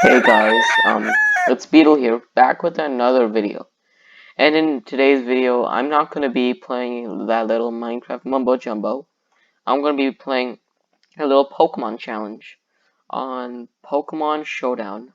Hey guys, it's Beetle here, back with another video. And in today's video, I'm not gonna be playing that little Minecraft mumbo jumbo. I'm gonna be playing a little Pokemon challenge on Pokemon Showdown.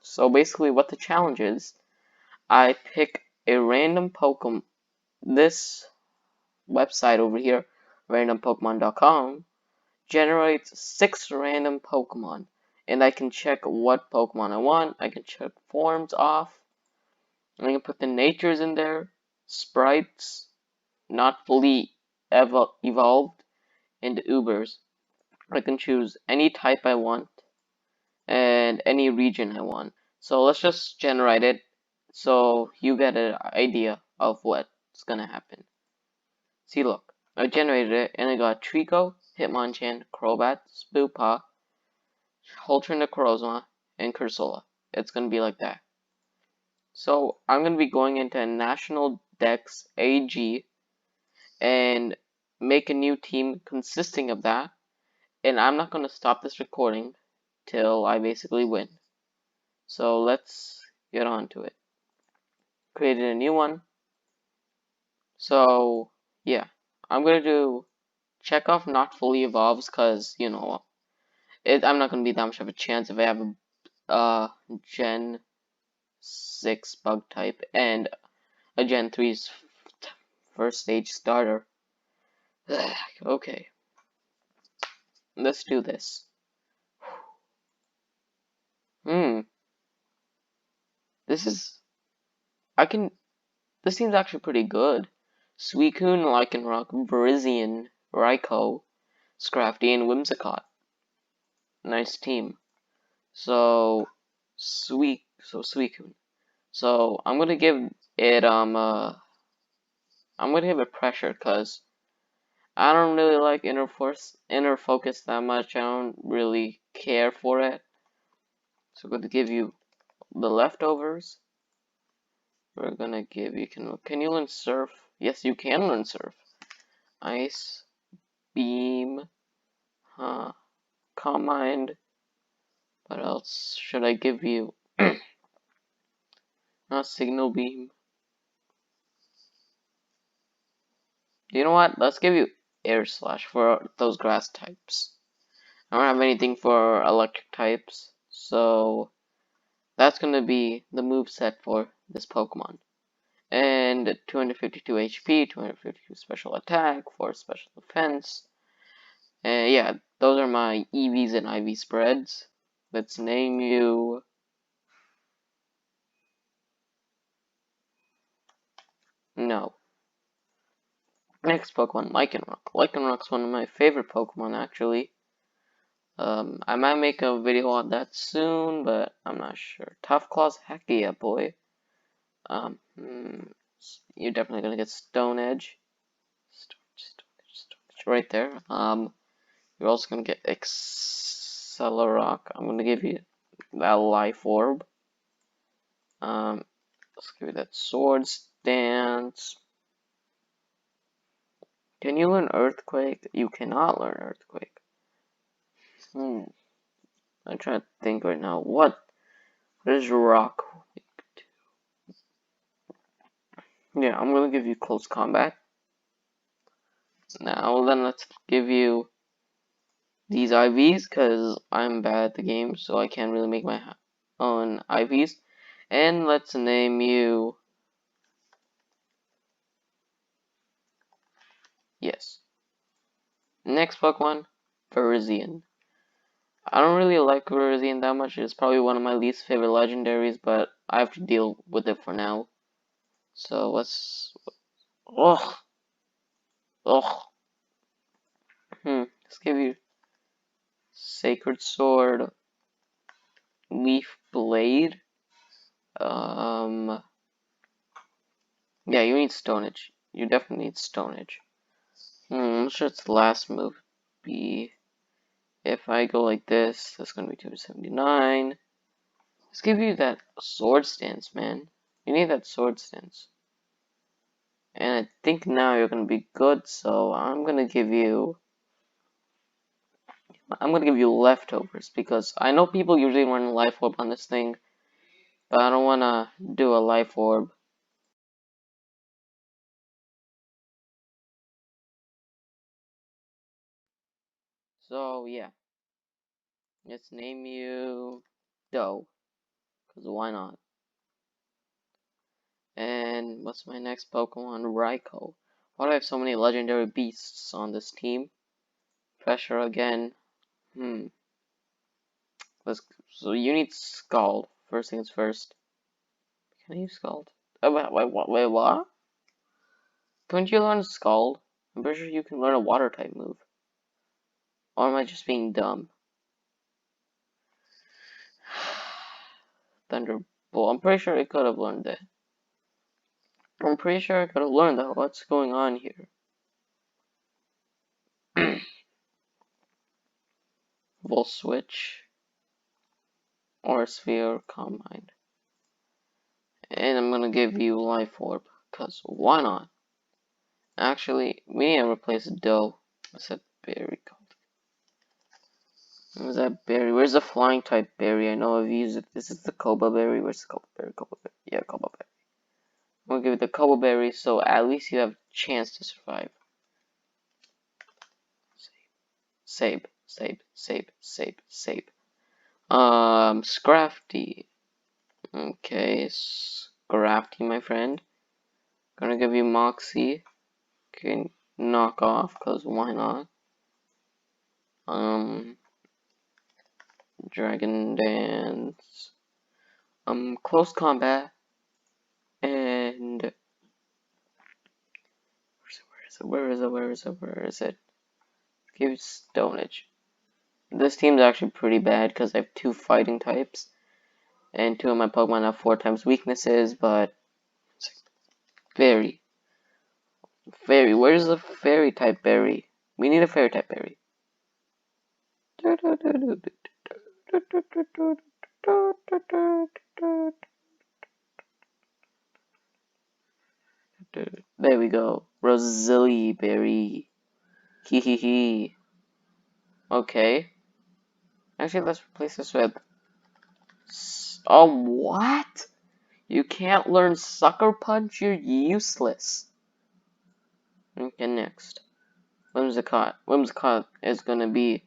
So basically, what the challenge is, I pick a random Pokemon. This website over here, randompokemon.com, generates 6 random Pokemon. And I can check what Pokemon I want. I can check forms off. I can put the natures in there, sprites, not fully evolved, and Ubers. I can choose any type I want and any region I want. So let's just generate it so you get an idea of what's gonna happen. See, look, I generated it and I got Trico, Hitmonchan, Crobat, Spoopa, Holter Necrozma, and Cursola. It's gonna be like that. So I'm gonna be going into National Dex AG and make a new team consisting of that. And I'm not gonna stop this recording till I basically win. So let's get on to it. Created a new one. So yeah, I'm gonna do check off not fully evolves because you know I'm not gonna be that much of a chance if I have a Gen 6 bug type and a Gen 3's first stage starter. Okay, let's do this. This is I can this seems actually pretty good. Suicune, Lycanroc, Virizion, Raikou, Scrafty, and Whimsicott. Nice team. So Suicune. So I'm gonna give it I'm gonna give it pressure because I don't really like inner focus that much. I don't really care for it. So I'm gonna give you the leftovers. We're gonna give you can you learn surf? Yes, you can learn surf. Ice, beam, calm mind. What else should I give you? Not signal beam. You know what? Let's give you air slash for those grass types. I don't have anything for electric types, so that's gonna be the move set for this Pokemon. And 252 HP, 252 special attack, 4 special defense. And yeah, those are my EVs and IV spreads. Let's name you. No. Next Pokemon, Lycanroc. Lycanroc's one of my favorite Pokemon, actually. I might make a video on that soon, but I'm not sure. Tough Claws, heck yeah, boy. You're definitely gonna get Stone Edge. Stone Edge, right there. You're also gonna get Accelerock. I'm gonna give you that Life Orb. Let's give you that Swords Dance. Can you learn Earthquake? You cannot learn Earthquake. I'm trying to think right now. What is Rock? Yeah, I'm gonna give you Close Combat. Now then, let's give you these IVs because I'm bad at the game, so I can't really make my own IVs. And let's name you. Yes. Next Pokemon, Virizion. I don't really like Virizion that much. It's probably one of my least favorite legendaries, but I have to deal with it for now. So let's. Ugh. Ugh. Let's give you Sacred Sword, Leaf Blade. Yeah, you need Stonage. You definitely need Stonage. I'm sure its last move be. If I go like this, that's gonna be 279. Let's give you that Sword Stance, man. You need that Sword Stance. And I think now you're gonna be good, so I'm gonna give you I'm gonna give you leftovers because I know people usually run a life orb on this thing, but I don't wanna do a life orb. So yeah, let's name you Doe, cause why not? And what's my next Pokemon? Raikou. Why do I have so many legendary beasts on this team? Pressure again. Hmm. So you need Scald. First things first. Can I use Scald? Oh, wait, what? Couldn't you learn Scald? I'm pretty sure you can learn a water type move. Or am I just being dumb? Thunderbolt. I'm pretty sure I could have learned that. I'm pretty sure I could have learned that. What's going on here? Volt Switch. Or Sphere Combine. And I'm gonna give you Life Orb. Because why not? Actually, we need to replace Doe. What's that berry called? What was that berry? Where's the flying type berry? I know I've used it. This is the Koba berry. Where's the Koba berry? Koba berry. Yeah, Koba berry. I'm gonna give it the Koba berry so at least you have a chance to survive. Save. Scrafty. Okay, Scrafty, my friend. Gonna give you Moxie. Okay, knock off, cause why not? Dragon Dance. Close combat. And where is it? Give Stone Edge. This team's actually pretty bad because I have 2 fighting types. And 2 of my Pokemon have 4 times weaknesses, but Fairy. Where's the Fairy type berry? We need a Fairy type berry. There we go. Rosalie berry. Hee hee hee. Okay. Actually, let's replace this with... Oh, what? You can't learn Sucker Punch? You're useless. Okay, next. Whimsicott. Whimsicott is gonna be...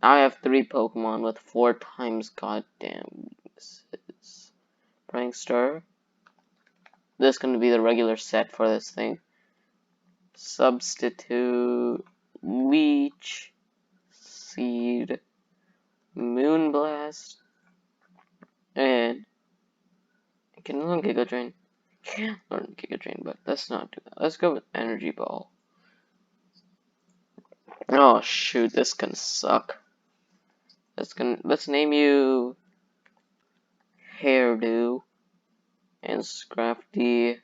I have 3 Pokemon with 4 times goddamn weaknesses. Prankster. This is gonna be the regular set for this thing. Substitute. Leech. Seed. Moonblast. And I can learn Giga Drain. Can't learn Giga Drain, but let's not do that. Let's go with Energy Ball. Oh shoot, this can suck. Let's name you Hairdo and Scrafty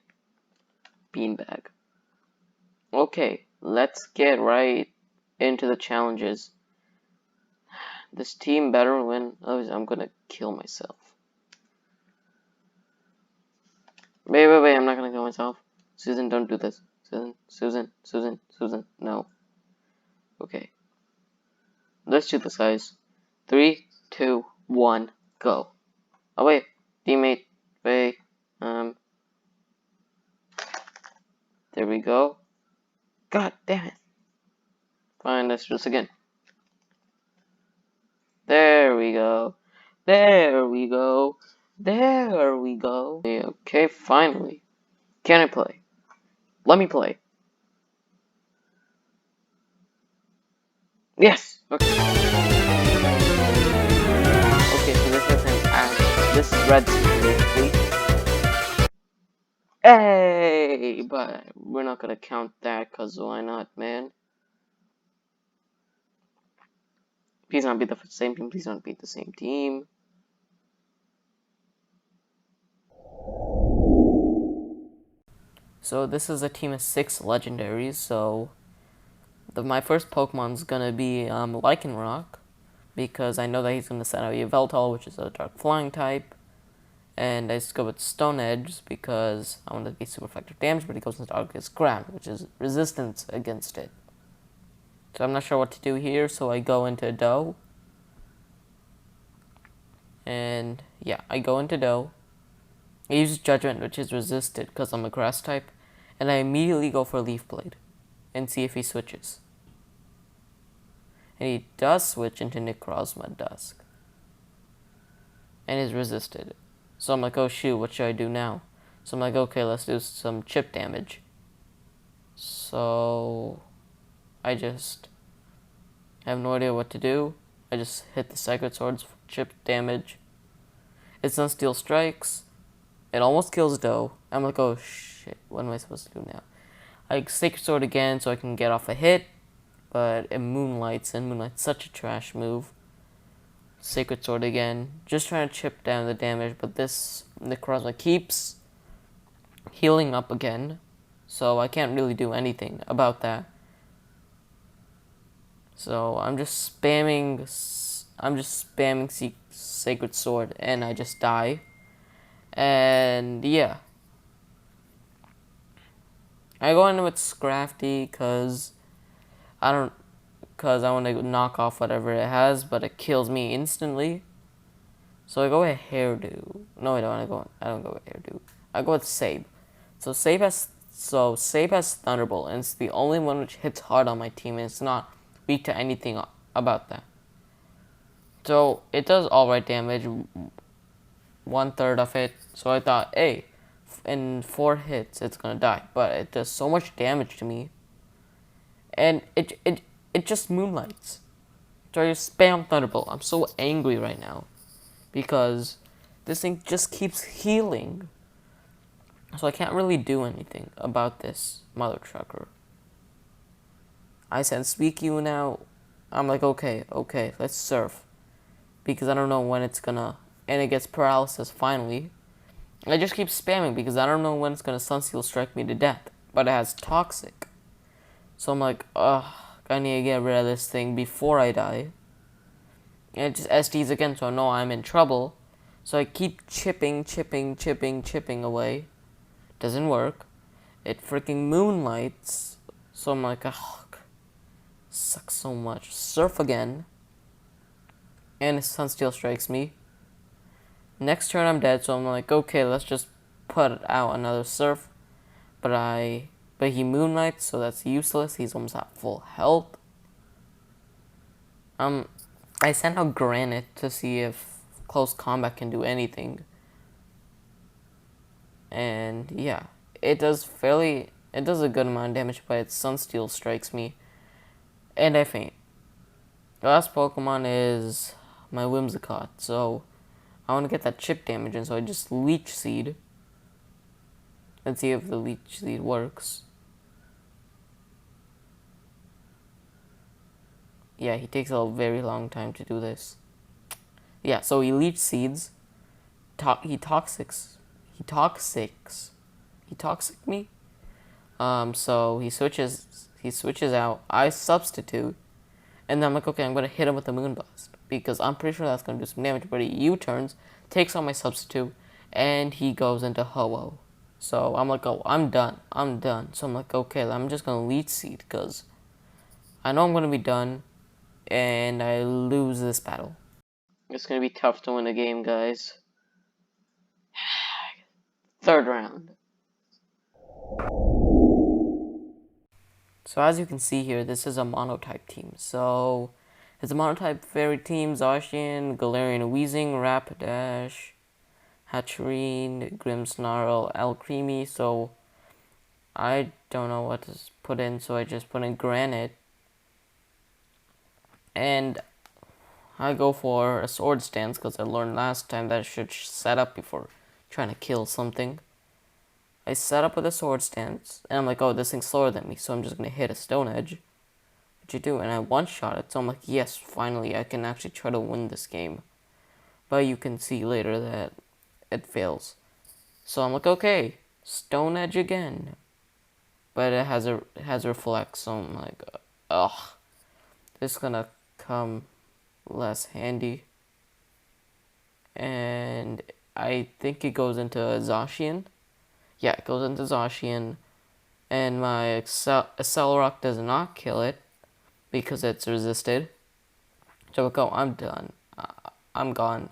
Beanbag. Okay, let's get right into the challenges. This team better win. Otherwise, I'm gonna kill myself. Wait, I'm not gonna kill myself. Susan, don't do this. Susan, no. Okay. Let's do this, guys. 3, 2, 1, go. Oh, wait. Teammate. Wait. There we go. God damn it. Fine, let's do this again. There we go. There we go. There we go. Okay, finally. Can I play? Let me play. Yes! Okay. Okay, so this isn't ash. This is red security. Hey! But we're not gonna count that, cause why not, man? Please not beat the same team. Please don't beat the same team. So this is a team of 6 legendaries, so my first Pokemon's gonna be Lycanroc, because I know that he's gonna set out Yveltal, which is a dark flying type, and I just go with Stone Edge because I want to be super effective damage, but he goes into Darkest Ground, which is resistance against it. So I'm not sure what to do here, so I go into dough. And yeah, I go into dough. I use judgment, which is resisted because I'm a grass type. And I immediately go for leaf blade and see if he switches. And he does switch into Necrozma Dusk. And is resisted. So I'm like, oh shoot, what should I do now? So I'm like, okay, let's do some chip damage. So I just have no idea what to do. I just hit the Sacred Swords for chip damage. It Sunsteel Strikes. It almost kills Doe. I'm like, oh shit, what am I supposed to do now? I Sacred Sword again so I can get off a hit, but it Moonlights, and Moonlight's such a trash move. Sacred Sword again, just trying to chip down the damage, but this Necrozma keeps healing up again, so I can't really do anything about that. So I'm just spamming Sacred Sword, and I just die. And yeah, I go in with Scrafty because I want to knock off whatever it has, but it kills me instantly. So I go with Hairdo. No, I don't go with Hairdo. I go with Sabe. So Sabe has Thunderbolt, and it's the only one which hits hard on my team, and it's not weak to anything about that. So it does alright damage, 1/3 of it. So I thought, hey, in 4 hits it's gonna die, but it does so much damage to me, and it just moonlights. So I just spam Thunderbolt. I'm so angry right now because this thing just keeps healing. So I can't really do anything about this mother trucker. I said, speak you now. I'm like, okay, let's surf. Because I don't know when it's gonna, and it gets paralysis finally. I just keep spamming because I don't know when it's gonna Sunsteel Strike me to death. But it has Toxic. So I'm like, ugh, I need to get rid of this thing before I die. And it just SDs again, so I know I'm in trouble. So I keep chipping away. Doesn't work. It freaking moonlights. So I'm like, ugh, sucks so much. Surf again. And Sunsteel strikes me. Next turn I'm dead, so I'm like, okay, let's just put out another surf. But he moonlights, so that's useless. He's almost at full health. I sent out Granite to see if close combat can do anything. And yeah, it does a good amount of damage, but its Sunsteel strikes me. And I faint. The last Pokemon is my Whimsicott, so I want to get that chip damage, and so I just Leech Seed. Let's see if the Leech Seed works. Yeah, he takes a very long time to do this. Yeah, so he Leech Seeds. He toxic me. So he switches out. I substitute, and then I'm like, okay, I'm gonna hit him with the Moonblast because I'm pretty sure that's gonna do some damage. But he U-turns, takes on my substitute, and he goes into Ho-Oh. So I'm like, oh, I'm done. So I'm like, okay, I'm just gonna Leech Seed because I know I'm gonna be done, and I lose this battle. It's gonna be tough to win a game, guys. 3rd round. So as you can see here, this is a monotype team. So it's a monotype fairy team: Zacian, Galarian Weezing, Rapidash, Hatcherene, Grimmsnarl, Alcremie. So I don't know what to put in, so I just put in Granite. And I go for a Sword Stance because I learned last time that I should set up before trying to kill something. I set up with a Sword Stance, and I'm like, oh, this thing's slower than me, so I'm just going to hit a Stone Edge. What you do? And I one-shot it, so I'm like, yes, finally, I can actually try to win this game. But you can see later that it fails. So I'm like, okay, Stone Edge again. But it has Reflect, so I'm like, ugh, this is going to come less handy. And I think it goes into Zacian. Yeah, it goes into Zacian, and my Accelerock does not kill it. because it's resisted. So I go, I'm done. I'm gone.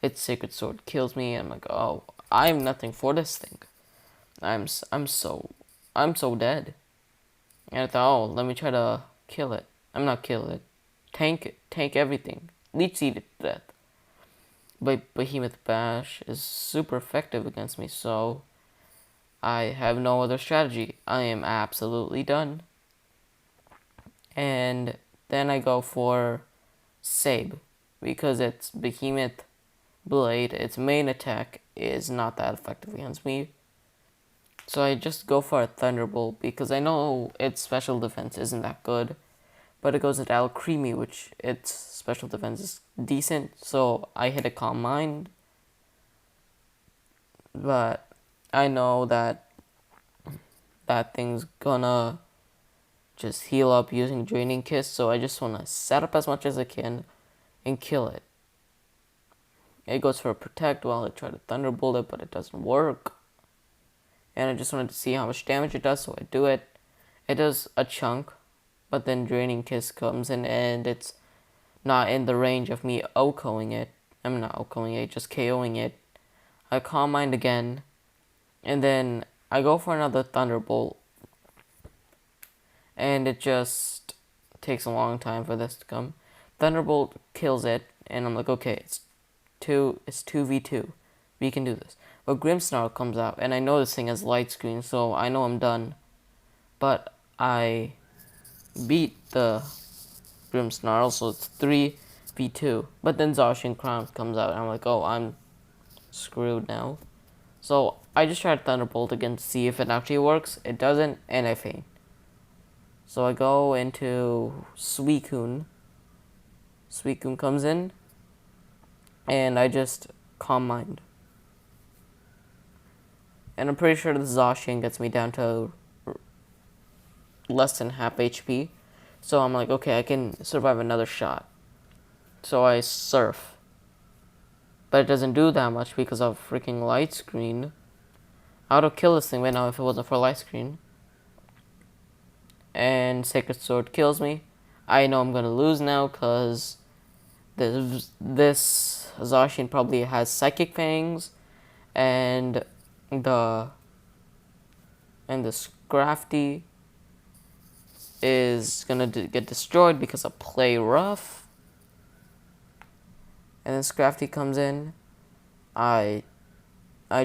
Its Sacred Sword kills me, and I'm like, oh, I'm nothing for this thing. I'm so dead. And I thought, oh, let me try to kill it. I'm not kill it. Tank everything. Leech Seed it to death. But Behemoth Bash is super effective against me, so I have no other strategy. I am absolutely done. And then I go for Sabe, because its Behemoth Blade, its main attack, is not that effective against me. So I just go for a Thunderbolt because I know its special defense isn't that good. But it goes at Alcremie, which its special defense is decent. So I hit a Calm Mind. But I know that that thing's gonna just heal up using Draining Kiss. So I just want to set up as much as I can and kill it. It goes for a Protect while I try to Thunderbolt it, but it doesn't work. And I just wanted to see how much damage it does, so I do it. It does a chunk, but then Draining Kiss comes in and it's not in the range of me OHKOing it. I'm not OHKOing it, just KOing it. I Calm Mind again, and then I go for another Thunderbolt, and it just takes a long time for this to come. Thunderbolt kills it, and I'm like, okay, it's 2v2. We can do this. But Grimmsnarl comes out, and I know this thing has light screen, so I know I'm done. But I beat the Grimmsnarl, so it's 3v2. But then Zacian Crown comes out, and I'm like, oh, I'm screwed now. So I just tried Thunderbolt again to see if it actually works. It doesn't, and I faint. So I go into Suicune. Suicune comes in, and I just Calm Mind. And I'm pretty sure the Zacian gets me down to less than half HP. So I'm like, okay, I can survive another shot. So I Surf. But it doesn't do that much because of freaking light screen. I would have killed this thing right now if it wasn't for light screen. And Sacred Sword kills me. I know I'm gonna lose now because this Zacian probably has Psychic Fangs, and the Scrafty is gonna get destroyed because of Play Rough. And then Scrafty comes in. I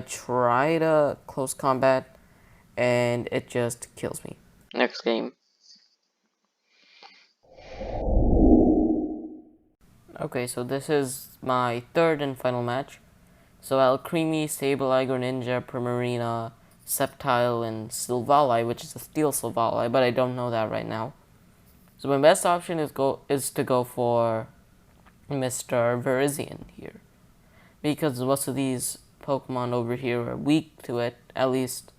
try to close combat, and it just kills me. Next game. Okay, so this is my third and final match. So Alcremie, Sableye, Greninja, Primarina, Sceptile, and Silvally, which is a Steel Silvally, but I don't know that right now. So my best option is to go for Mr. Virizion here, because most of these Pokemon over here are weak to it. At least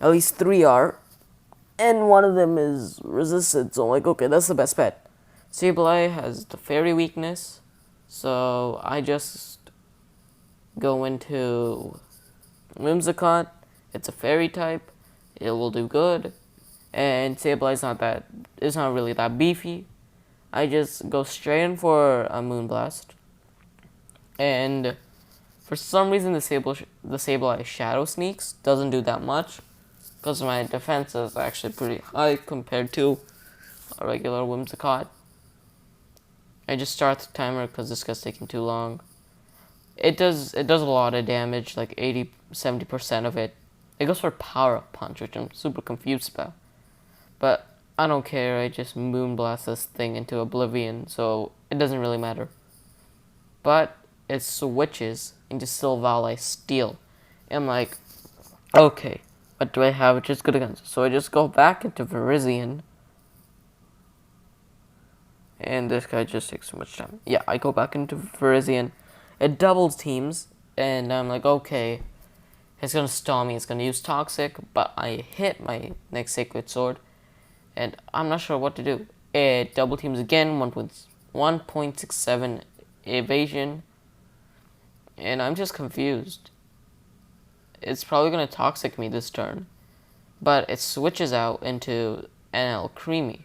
3 are, and one of them is resistant. So I'm like, okay, that's the best bet. Sableye has the Fairy weakness, so I just go into Whimsicott. It's a Fairy type. It will do good. And Sableye's it's not really that beefy. I just go straight in for a Moonblast. And for some reason the Sableye Shadow Sneaks doesn't do that much, because my defense is actually pretty high compared to a regular Whimsicott. I just start the timer because this guy's taking too long. It does a lot of damage, like 70% of it. It goes for Power Up Punch, which I'm super confused about. But I don't care, I just Moonblast this thing into oblivion, so it doesn't really matter. But it switches into Silvally Steel. And I'm like, okay, what do I have which is good against it? So I just go back into Virizion. And this guy just takes so much time. Yeah, I go back into Virizion. It doubles teams, and I'm like, okay, it's gonna stall me. It's gonna use Toxic, but I hit my next Sacred Sword, and I'm not sure what to do. It double teams again, 1.67 evasion, and I'm just confused. It's probably gonna Toxic me this turn, but it switches out into an Alcremie.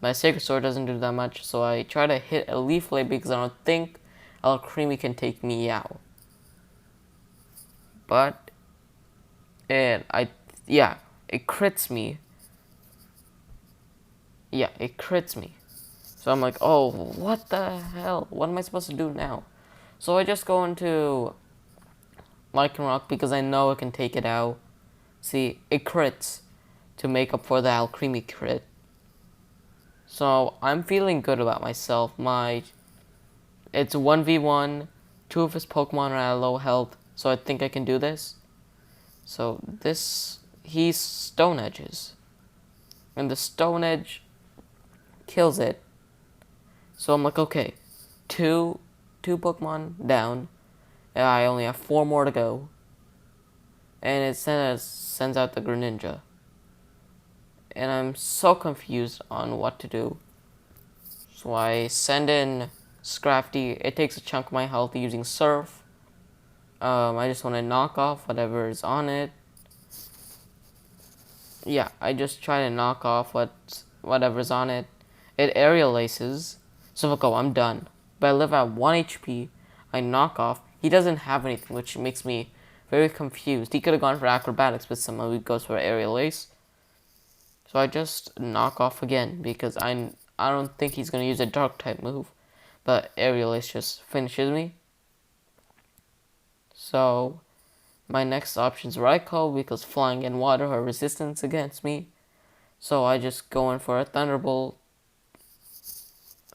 My Sacred Sword doesn't do that much, so I try to hit a Leaf Blade because I don't think Alcremie can take me out. But yeah, it crits me. Yeah, it crits me. So I'm like, oh, what the hell? What am I supposed to do now? So I just go into Lycan Rock because I know it can take it out. See, it crits to make up for the Alcremie crit. So I'm feeling good about myself. It's 1v1. Two of his Pokemon are at low health, so I think I can do this. So he's Stone Edges. And the Stone Edge kills it. So I'm like, okay, two Pokemon down. And I only have 4 more to go. And it sends out the Greninja. And I'm so confused on what to do. So I send in Scrafty. It takes a chunk of my health using Surf. I just want to knock off whatever is on it. Yeah, I just try to knock off whatever's on it. It aerial aces. So if I go, I'm done. But I live at 1 HP. I knock off. He doesn't have anything, which makes me very confused. He could have gone for acrobatics, but somehow he goes for aerial ace. So I just knock off again because I don't think he's gonna use a dark type move, but aerial ace just finishes me. So my next option is Raikou because flying and water are resistance against me. So I just go in for a Thunderbolt.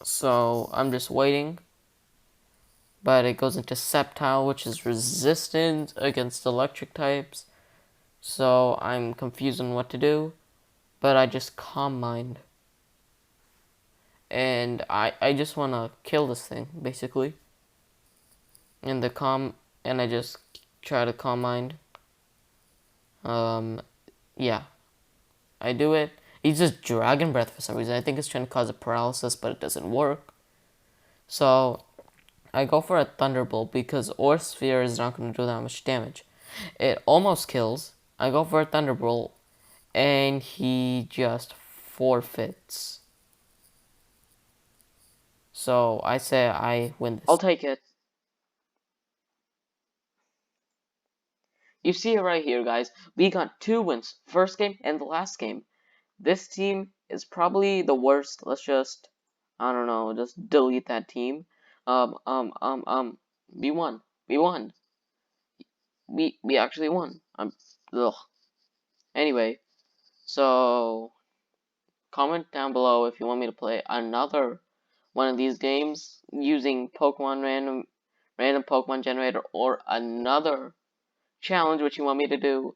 So I'm just waiting. But it goes into Sceptile, which is resistant against electric types. So I'm confused on what to do. But I just Calm Mind. And I just want to kill this thing, basically. And I just try to Calm Mind. Yeah. I do it. He's just Dragon Breath for some reason. I think it's trying to cause a paralysis, but it doesn't work. So I go for a Thunderbolt because Aura Sphere is not going to do that much damage. It almost kills. I go for a Thunderbolt, and he just forfeits. So I say I win this. I'll take it. You see it right here, guys. We got 2 wins. First game and the last game. This team is probably the worst. Let's just, I don't know, just delete that team. We won. We won. We actually won. Ugh. Anyway, so comment down below if you want me to play another one of these games using Pokemon random Pokemon generator or another challenge which you want me to do,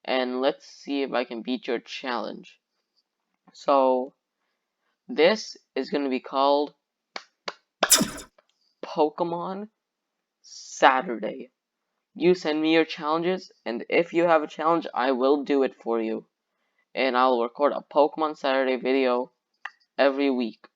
and let's see if I can beat your challenge. So this is going to be called Pokemon Saturday. You send me your challenges, and if you have a challenge, I will do it for you. And I'll record a Pokemon Saturday video every week.